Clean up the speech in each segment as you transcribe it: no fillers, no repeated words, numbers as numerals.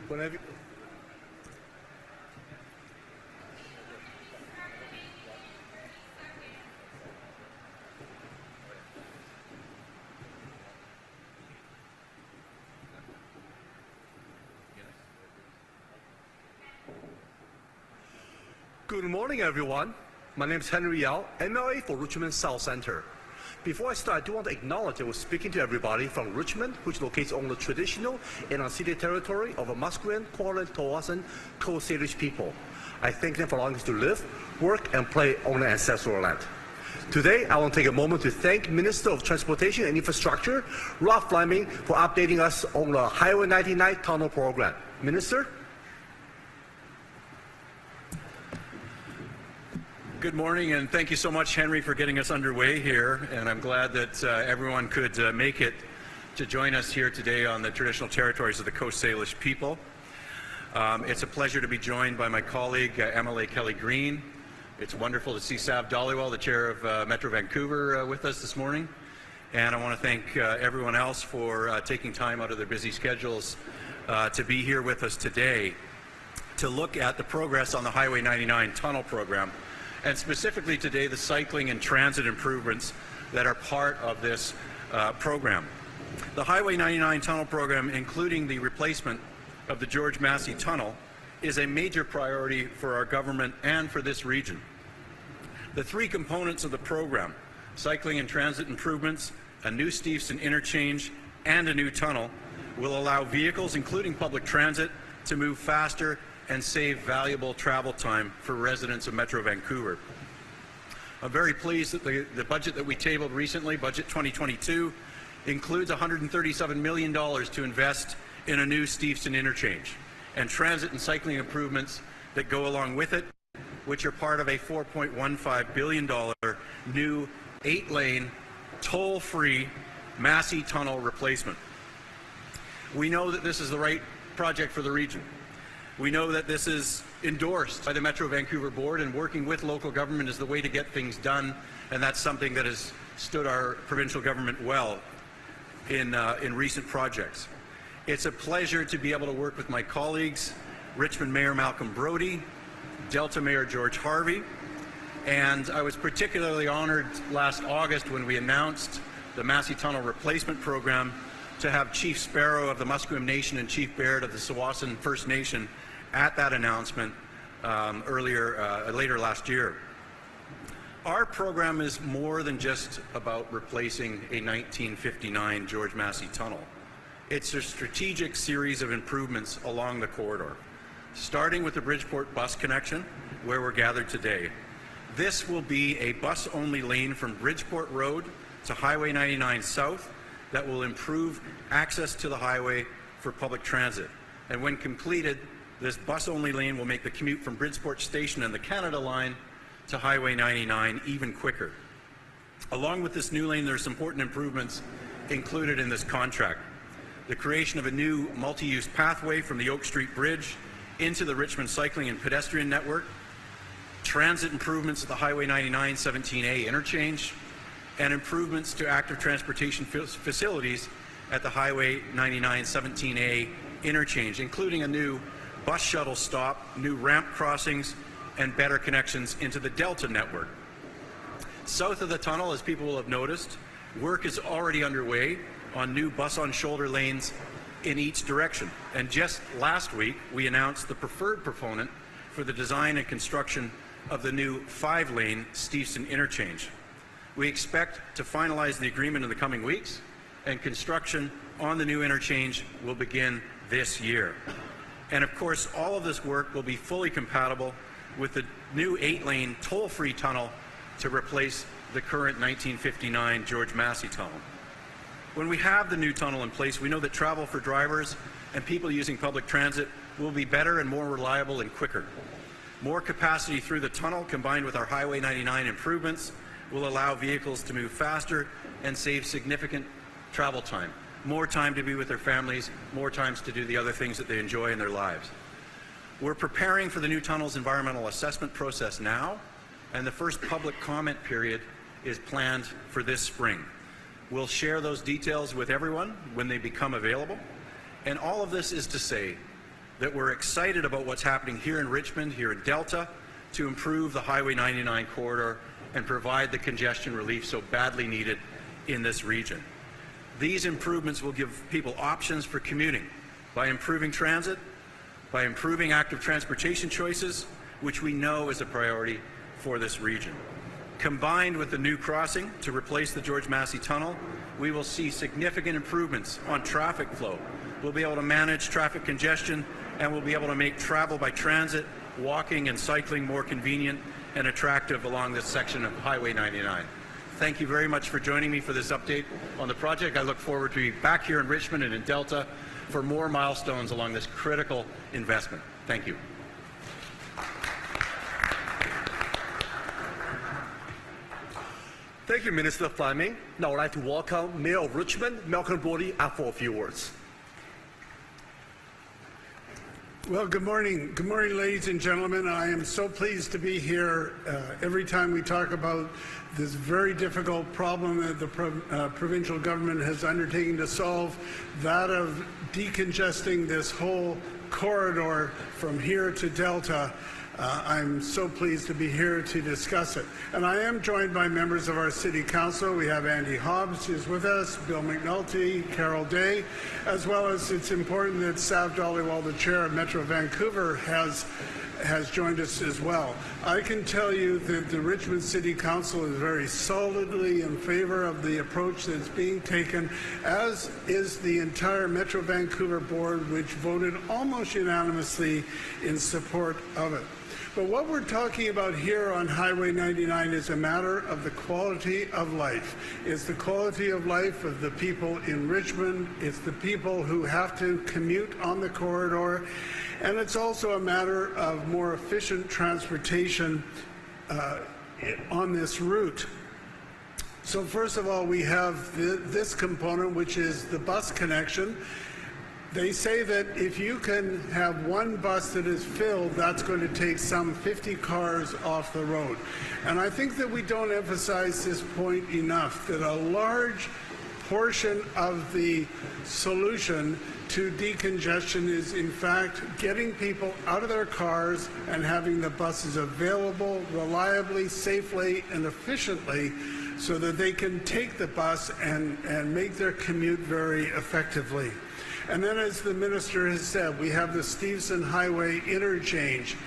Whenever. Good morning, everyone. My name is Henry Yao, MLA for Richmond South Centre. Before I start, I do want to acknowledge that we're speaking to everybody from Richmond, which locates on the traditional and unceded territory of the Musqueam, Kwaren, Tawasan, Coast Salish people. I thank them for allowing us to live, work, and play on their ancestral land. Today, I want to take a moment to thank Minister of Transportation and Infrastructure, Rob Fleming, for updating us on the Highway 99 tunnel program. Minister? Good morning, and thank you so much, Henry, for getting us underway here. And I'm glad that everyone could make it to join us here today on the traditional territories of the Coast Salish people. It's a pleasure to be joined by my colleague, MLA Kelly Green. It's wonderful to see Sav Dhaliwal, the chair of Metro Vancouver, with us this morning. And I want to thank everyone else for taking time out of their busy schedules to be here with us today to look at the progress on the Highway 99 tunnel program, and specifically today the cycling and transit improvements that are part of this program. The Highway 99 tunnel program, including the replacement of the George Massey Tunnel, is a major priority for our government and for this region. The three components of the program, cycling and transit improvements, a new Steveston interchange, and a new tunnel, will allow vehicles, including public transit, to move faster and save valuable travel time for residents of Metro Vancouver. I'm very pleased that the budget that we tabled recently, Budget 2022, includes $137 million to invest in a new Steveston interchange and transit and cycling improvements that go along with it, which are part of a $4.15 billion new 8-lane, toll-free Massey Tunnel replacement. We know that this is the right project for the region. We know that this is endorsed by the Metro Vancouver Board, and working with local government is the way to get things done, and that's something that has stood our provincial government well in recent projects. It's a pleasure to be able to work with my colleagues, Richmond Mayor Malcolm Brodie, Delta Mayor George Harvey, and I was particularly honored last August when we announced the Massey Tunnel Replacement Program to have Chief Sparrow of the Musqueam Nation and Chief Baird of the Tsawwassen First Nation at that announcement later last year. Our program is more than just about replacing a 1959 George Massey Tunnel. It's a strategic series of improvements along the corridor, starting with the Bridgeport bus connection, where we're gathered today. This will be a bus-only lane from Bridgeport Road to Highway 99 South that will improve access to the highway for public transit. And when completed, this bus-only lane will make the commute from Bridgeport Station and the Canada Line to Highway 99 even quicker. Along with this new lane, there's important improvements included in this contract. The creation of a new multi-use pathway from the Oak Street Bridge into the Richmond cycling and pedestrian network, transit improvements at the Highway 99 17A interchange, and improvements to active transportation facilities at the Highway 99 17A interchange, including a new bus shuttle stop, new ramp crossings, and better connections into the Delta network. South of the tunnel, as people will have noticed, work is already underway on new bus-on-shoulder lanes in each direction. And just last week, we announced the preferred proponent for the design and construction of the new 5-lane Steveston interchange. We expect to finalize the agreement in the coming weeks, and construction on the new interchange will begin this year. And of course, all of this work will be fully compatible with the new 8-lane toll-free tunnel to replace the current 1959 George Massey Tunnel. When we have the new tunnel in place, we know that travel for drivers and people using public transit will be better and more reliable and quicker. More capacity through the tunnel, combined with our Highway 99 improvements, will allow vehicles to move faster and save significant travel time. More time to be with their families, more times to do the other things that they enjoy in their lives. We're preparing for the new tunnel's environmental assessment process now, and the first public comment period is planned for this spring. We'll share those details with everyone when they become available, and all of this is to say that we're excited about what's happening here in Richmond, here in Delta, to improve the Highway 99 corridor and provide the congestion relief so badly needed in this region. These improvements will give people options for commuting by improving transit, by improving active transportation choices, which we know is a priority for this region. Combined with the new crossing to replace the George Massey Tunnel, we will see significant improvements on traffic flow. We'll be able to manage traffic congestion, and we'll be able to make travel by transit, walking and cycling more convenient and attractive along this section of Highway 99. Thank you very much for joining me for this update on the project. I look forward to being back here in Richmond and in Delta for more milestones along this critical investment. Thank you. Thank you, Minister Fleming. Now I'd like to welcome Mayor of Richmond, Malcolm Brody, up for a few words. Well, good morning. Good morning, ladies and gentlemen. I am so pleased to be here every time we talk about this very difficult problem that the provincial government has undertaken to solve, that of decongesting this whole corridor from here to Delta. I'm so pleased to be here to discuss it. And I am joined by members of our City Council. We have Andy Hobbs who's with us, Bill McNulty, Carol Day, as well as it's important that Sav Dhaliwal, the Chair of Metro Vancouver, has joined us as well. I can tell you that the Richmond City Council is very solidly in favor of the approach that's being taken, as is the entire Metro Vancouver Board, which voted almost unanimously in support of it. But what we're talking about here on Highway 99 is a matter of the quality of life. It's the quality of life of the people in Richmond. It's the people who have to commute on the corridor. And it's also a matter of more efficient transportation on this route. So first of all, we have this component, which is the bus connection. They say that if you can have one bus that is filled, that's going to take some 50 cars off the road. And I think that we don't emphasize this point enough, that a large portion of the solution to decongestion is in fact getting people out of their cars and having the buses available reliably, safely, and efficiently so that they can take the bus and make their commute very effectively. And then, as the Minister has said, we have the Stevenson Highway Interchange.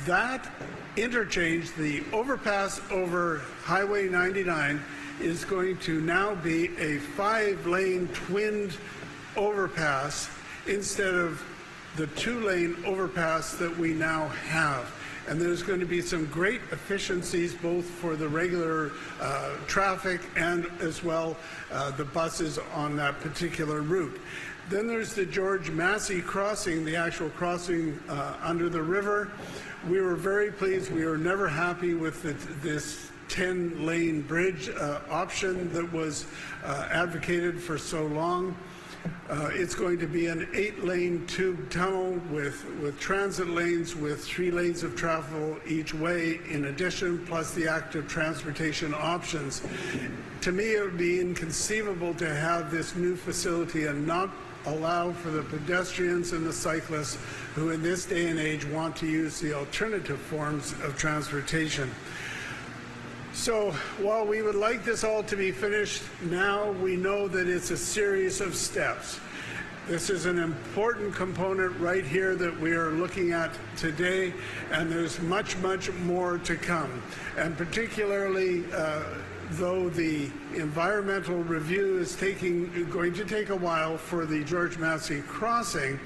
That interchange, the overpass over Highway 99, is going to now be a 5-lane twinned overpass instead of the 2-lane overpass that we now have. And there's going to be some great efficiencies both for the regular traffic and as well the buses on that particular route. Then there's the George Massey crossing, the actual crossing under the river. We were very pleased. We were never happy with this 10-lane bridge option that was advocated for so long. It's going to be an 8-lane tube tunnel with transit lanes with 3 lanes of travel each way in addition, plus the active transportation options. To me, it would be inconceivable to have this new facility and not allow for the pedestrians and the cyclists who in this day and age want to use the alternative forms of transportation. So while we would like this all to be finished now, we know that it's a series of steps. This is an important component right here that we are looking at today, and there's much, much more to come. And particularly, though the environmental review is going to take a while for the George Massey crossing,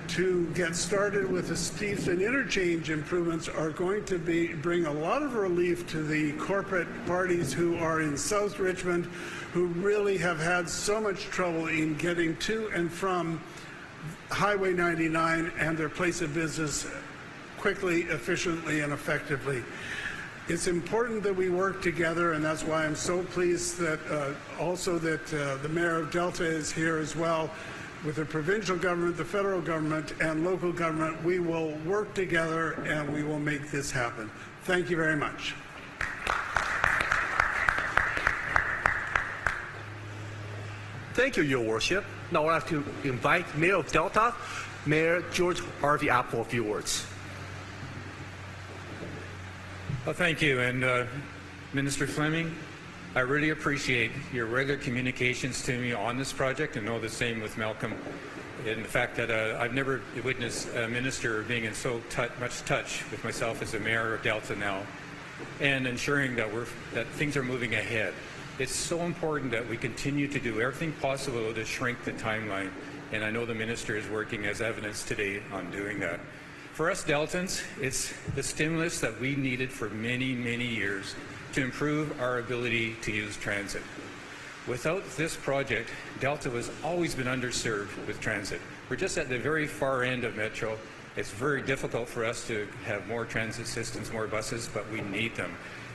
to get started with the Stevenson Interchange improvements are going to bring a lot of relief to the corporate parties who are in South Richmond, who really have had so much trouble in getting to and from Highway 99 and their place of business quickly, efficiently, and effectively. It's important that we work together, and that's why I'm so pleased that also that the Mayor of Delta is here as well. With the provincial government, the federal government, and local government, we will work together and we will make this happen. Thank you very much. Thank you, Your Worship. Now I'd like to invite Mayor of Delta, Mayor George Harvey App, for a few words. Well, thank you, and Minister Fleming, I really appreciate your regular communications to me on this project, and know the same with Malcolm. In the fact that I've never witnessed a minister being in so much touch with myself as a mayor of Delta now, and ensuring that things are moving ahead. It's so important that we continue to do everything possible to shrink the timeline, and I know the minister is working, as evidenced today, on doing that. For us Deltans, it's the stimulus that we needed for many, many years to improve our ability to use transit. Without this project, Delta has always been underserved with transit. We're just at the very far end of Metro. It's very difficult for us to have more transit systems, more buses, but we need them.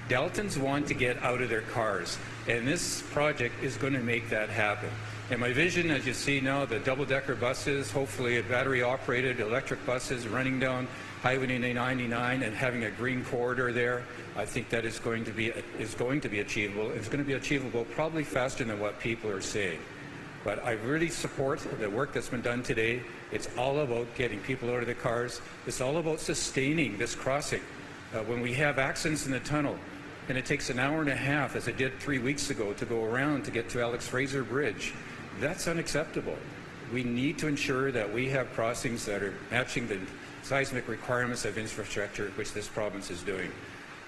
Deltans want to get out of their cars, and this project is going to make that happen. And my vision, as you see now, the double-decker buses, hopefully battery-operated electric buses running down Highway 99 and having a green corridor there, I think that is going to be achievable. It's going to be achievable probably faster than what people are saying. But I really support the work that's been done today. It's all about getting people out of the cars. It's all about sustaining this crossing. When we have accidents in the tunnel, and it takes an hour and a half, as it did 3 weeks ago, to go around to get to Alex Fraser Bridge, that's unacceptable. We need to ensure that we have crossings that are matching the seismic requirements of infrastructure, which this province is doing.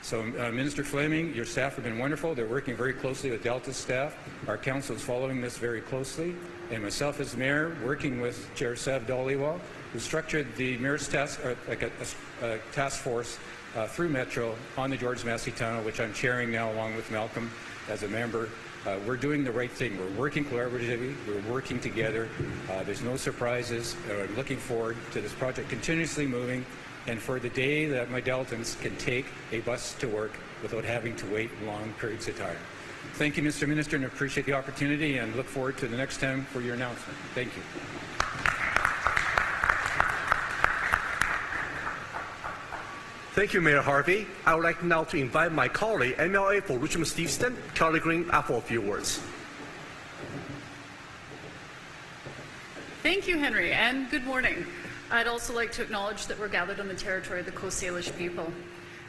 So Minister Fleming, your staff have been wonderful. They're working very closely with Delta staff. Our council is following this very closely. And myself as mayor, working with Chair Sav Dhaliwal, who structured the mayor's task force through Metro on the George Massey Tunnel, which I'm chairing now along with Malcolm as a member. We're doing the right thing. We're working collaboratively. We're working together. There's no surprises. I'm looking forward to this project continuously moving, and for the day that my Deltans can take a bus to work without having to wait long periods of time. Thank you, Mr. Minister, and I appreciate the opportunity and look forward to the next time for your announcement. Thank you. Thank you, Mayor Harvey. I would like now to invite my colleague, MLA for Richmond-Steveston, Kelly Green, for a few words. Thank you, Henry, and good morning. I'd also like to acknowledge that we're gathered on the territory of the Coast Salish people.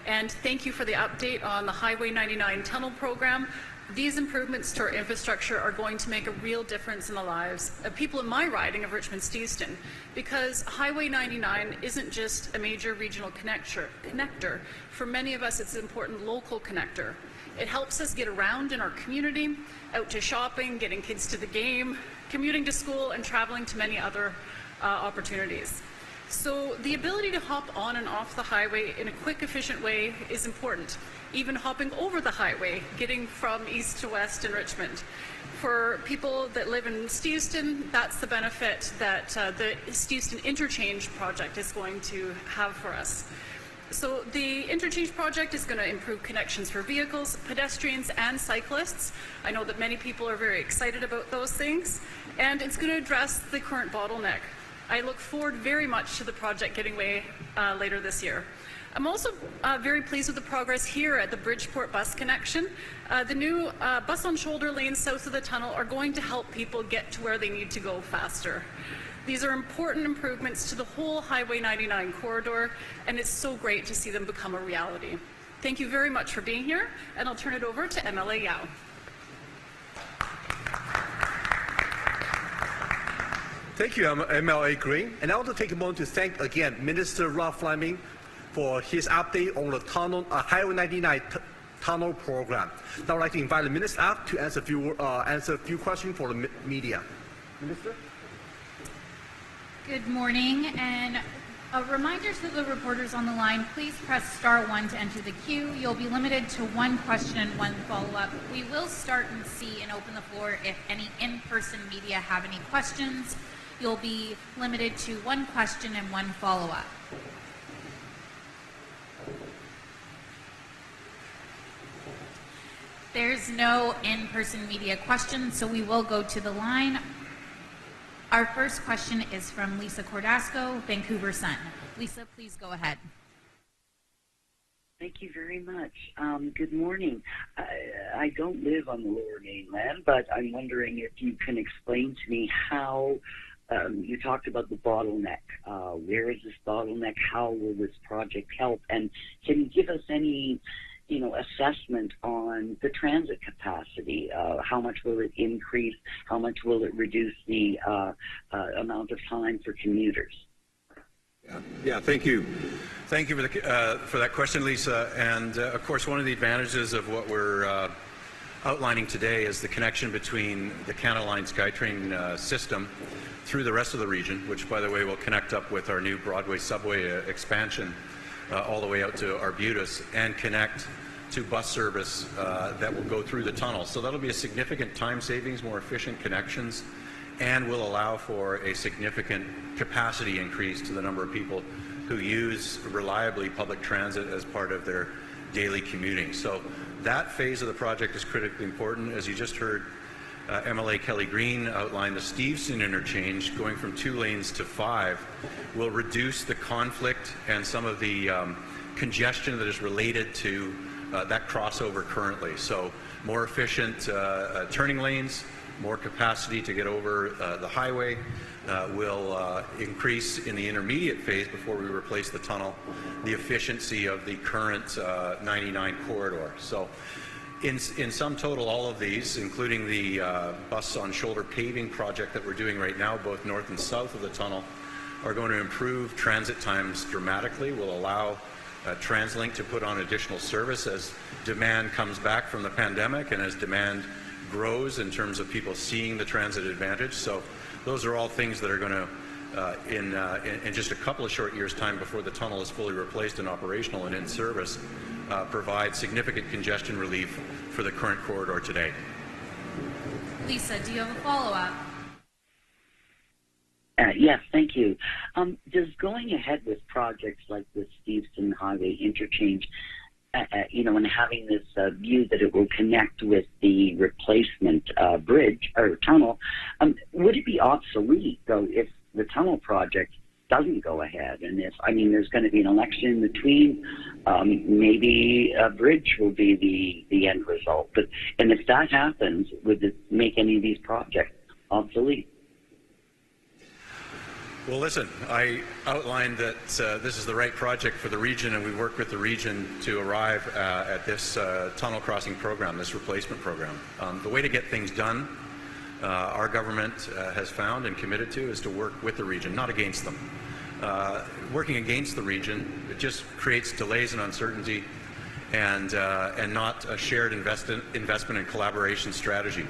And thank you for the update on the Highway 99 tunnel program. These improvements to our infrastructure are going to make a real difference in the lives of people in my riding of Richmond-Steveston, because Highway 99 isn't just a major regional connector. For many of us, it's an important local connector. It helps us get around in our community, out to shopping, getting kids to the game, commuting to school, and traveling to many other opportunities. So the ability to hop on and off the highway in a quick, efficient way is important. Even hopping over the highway, getting from east to west in Richmond. For people that live in Steveston, that's the benefit that the Steveston Interchange project is going to have for us. So the Interchange project is going to improve connections for vehicles, pedestrians, and cyclists. I know that many people are very excited about those things, and it's going to address the current bottleneck. I look forward very much to the project getting away later this year. I'm also very pleased with the progress here at the Bridgeport bus connection. The new bus on shoulder lanes south of the tunnel are going to help people get to where they need to go faster. These are important improvements to the whole Highway 99 corridor, and it's so great to see them become a reality. Thank you very much for being here, and I'll turn it over to MLA Yao. Thank you, MLA Green. And I want to take a moment to thank again Minister Rob Fleming for his update on the tunnel, Highway 99 tunnel program. Now I'd like to invite the Minister to answer a few questions for the media. Minister? Good morning, and a reminder to the reporters on the line, please press *1 to enter the queue. You'll be limited to one question and one follow-up. We will start and see and open the floor if any in-person media have any questions. You'll be limited to one question and one follow-up. There's no in-person media questions, so we will go to the line. Our first question is from Lisa Cordasco, Vancouver Sun. Lisa, please go ahead. Thank you very much. Good morning. I don't live on the Lower Mainland, but I'm wondering if you can explain to me how you talked about the bottleneck. Where is this bottleneck? How will this project help? And can you give us any, assessment on the transit capacity? How much will it increase? How much will it reduce the amount of time for commuters? Yeah, thank you. Thank you for that question, Lisa. And of course, one of the advantages of what we're outlining today is the connection between the Canada Line SkyTrain system through the rest of the region, which, by the way, will connect up with our new Broadway subway expansion all the way out to Arbutus, and connect to bus service that will go through the tunnel. So that'll be a significant time savings, more efficient connections, and will allow for a significant capacity increase to the number of people who use reliably public transit as part of their daily commuting. So that phase of the project is critically important. As you just heard MLA Kelly Green outline, the Steveston interchange going from 2 lanes to 5 will reduce the conflict and some of the congestion that is related to that crossover currently. So more efficient turning lanes, more capacity to get over the highway will increase in the intermediate phase before we replace the tunnel the efficiency of the current 99 corridor. So in sum total, all of these, including the bus on shoulder paving project that we're doing right now, both north and south of the tunnel, are going to improve transit times dramatically, will allow TransLink to put on additional service as demand comes back from the pandemic and as demand grows in terms of people seeing the transit advantage. So those are all things that are going to, in just a couple of short years' time before the tunnel is fully replaced and operational and in service, provide significant congestion relief for the current corridor today. Lisa, do you have a follow-up? Yes, thank you. Does going ahead with projects like the Steveston Highway Interchange, and having this view that it will connect with the replacement bridge or tunnel, would it be obsolete, though, if the tunnel project doesn't go ahead? And there's going to be an election in between, maybe a bridge will be the end result. And if that happens, would it make any of these projects obsolete? Well, listen, I outlined that this is the right project for the region, and we work with the region to arrive at this tunnel crossing program, this replacement program. The way to get things done, our government has found and committed to, is to work with the region, not against them. Working against the region, it just creates delays and uncertainty, and not a shared investment and collaboration strategy.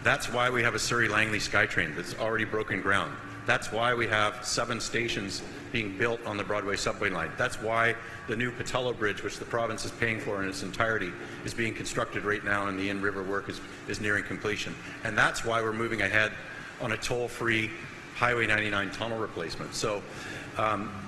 That's why we have a Surrey-Langley SkyTrain that's already broken ground. That's why we have 7 stations being built on the Broadway subway line. That's why the new Patello Bridge, which the province is paying for in its entirety, is being constructed right now, and the in-river work is nearing completion. And that's why we're moving ahead on a toll-free Highway 99 tunnel replacement. So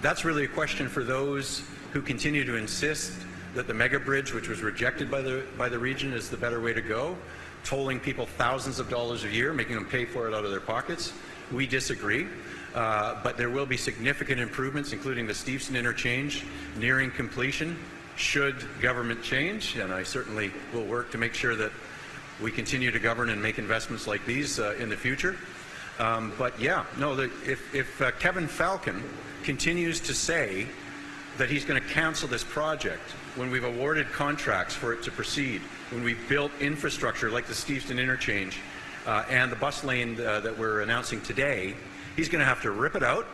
that's really a question for those who continue to insist that the mega bridge, which was rejected by the region, is the better way to go, tolling people thousands of dollars a year, making them pay for it out of their pockets. We disagree, but there will be significant improvements, including the Steveston interchange nearing completion, should government change, and I certainly will work to make sure that we continue to govern and make investments like these in the future. But yeah, no, if Kevin Falcon continues to say that he's going to cancel this project when we've awarded contracts for it to proceed, when we've built infrastructure like the Steveston interchange, and the bus lane that we're announcing today, he's going to have to rip it out,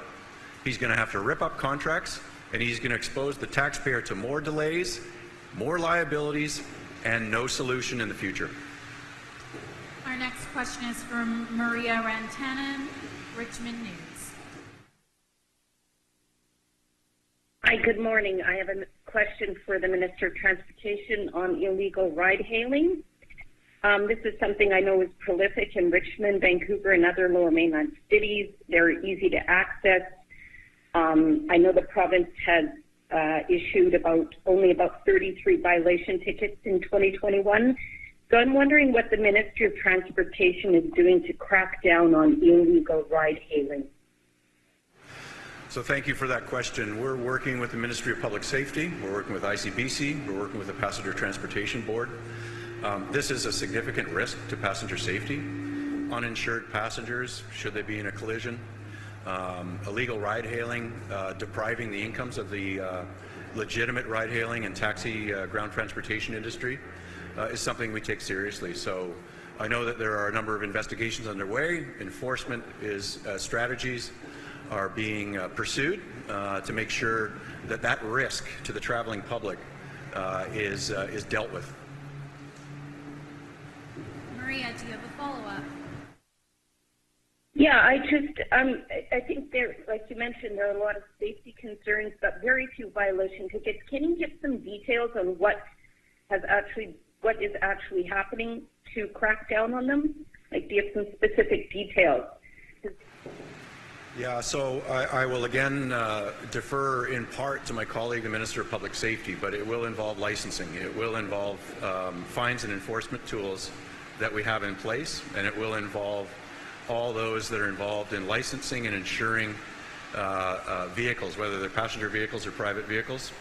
he's going to have to rip up contracts, and he's going to expose the taxpayer to more delays, more liabilities, and no solution in the future. Our next question is from Maria Rantanen, Richmond News. Hi, good morning. I have a question for the Minister of Transportation on illegal ride-hailing. This is something I know is prolific in Richmond, Vancouver, and other Lower Mainland cities. They're easy to access. I know the province has issued only about 33 violation tickets in 2021. So I'm wondering what the Ministry of Transportation is doing to crack down on illegal ride-hailing. So thank you for that question. We're working with the Ministry of Public Safety, we're working with ICBC, we're working with the Passenger Transportation Board. This is a significant risk to passenger safety. Uninsured passengers, should they be in a collision, illegal ride-hailing, depriving the incomes of the legitimate ride-hailing and taxi ground transportation industry is something we take seriously. So I know that there are a number of investigations underway. Enforcement strategies are being pursued to make sure that that risk to the traveling public is dealt with. Maria, do you have a follow-up? Yeah, I think there, like you mentioned, there are a lot of safety concerns, but very few violation tickets. Can you give some details on what is actually happening to crack down on them? Like, do you have some specific details? Yeah, so I will again defer in part to my colleague, the Minister of Public Safety, but it will involve licensing. It will involve fines and enforcement tools that we have in place, and it will involve all those that are involved in licensing and insuring vehicles, whether they're passenger vehicles or private vehicles.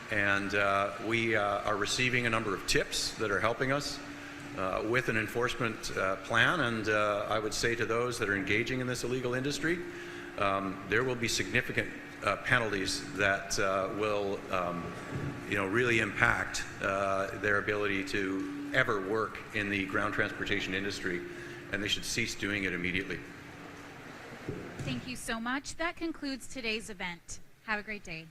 And we are receiving a number of tips that are helping us with an enforcement plan. And I would say to those that are engaging in this illegal industry, there will be significant penalties that will really impact their ability to ever work in the ground transportation industry, and they should cease doing it immediately. Thank you so much. That concludes today's event. Have a great day.